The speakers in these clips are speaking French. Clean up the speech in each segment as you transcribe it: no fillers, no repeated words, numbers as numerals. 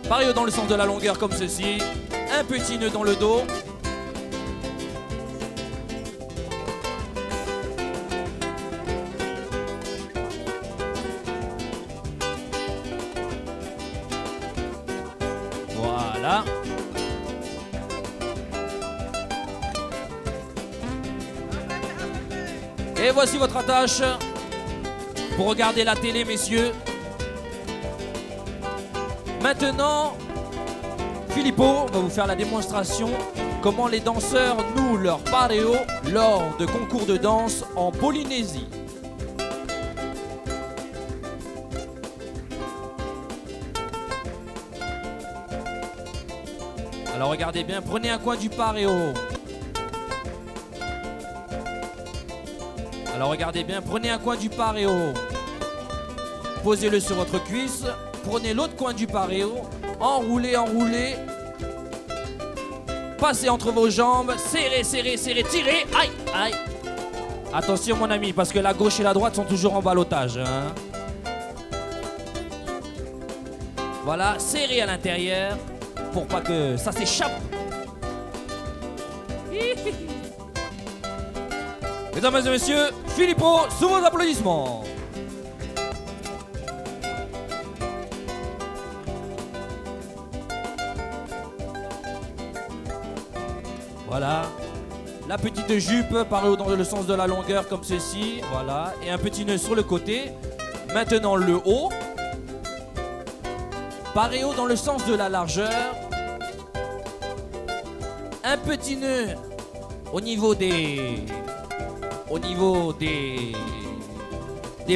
Pareil dans le sens de la longueur comme ceci. Un petit nœud dans le dos. Voilà. Et voici votre attache pour regarder la télé, messieurs. Maintenant, Filippo va vous faire la démonstration comment les danseurs nouent leur pareo lors de concours de danse en Polynésie. Alors regardez bien, prenez un coin du pareo. Alors regardez bien, prenez un coin du pareo. Posez-le sur votre cuisse. Prenez l'autre coin du pareo. Enroulez, enroulez. Passez entre vos jambes. Serrez, serrez, serrez, tirez. Aïe, aïe. Attention mon ami, parce que la gauche et la droite sont toujours en ballottage. Hein. Voilà, serrez à l'intérieur pour pas que ça s'échappe. Mesdames et messieurs, Filippo, sous vos applaudissements. Voilà. La petite jupe pareo dans le sens de la longueur comme ceci. Voilà. Et un petit nœud sur le côté. Maintenant le haut. Pareo dans le sens de la largeur. Un petit nœud au niveau des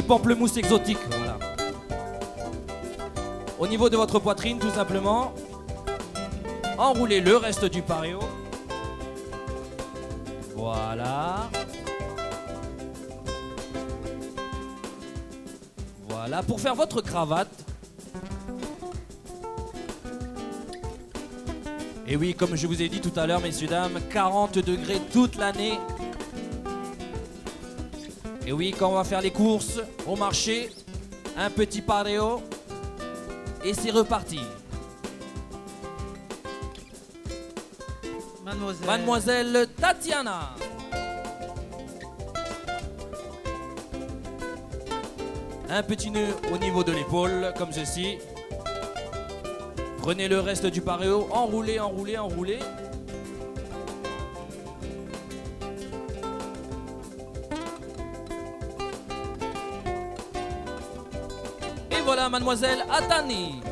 pamplemousses exotiques. Voilà. Au niveau de votre poitrine, tout simplement. Enroulez le reste du pareo. Voilà. Voilà. Pour faire votre cravate. Et oui, comme je vous ai dit tout à l'heure, messieurs, dames, 40 degrés toute l'année. Et oui, quand on va faire les courses au marché, un petit pareo. Et c'est reparti. Mademoiselle Tatiana. Un petit nœud au niveau de l'épaule, comme ceci. Prenez le reste du pareo, enroulez, enroulez, enroulez. Et voilà, mademoiselle Atani.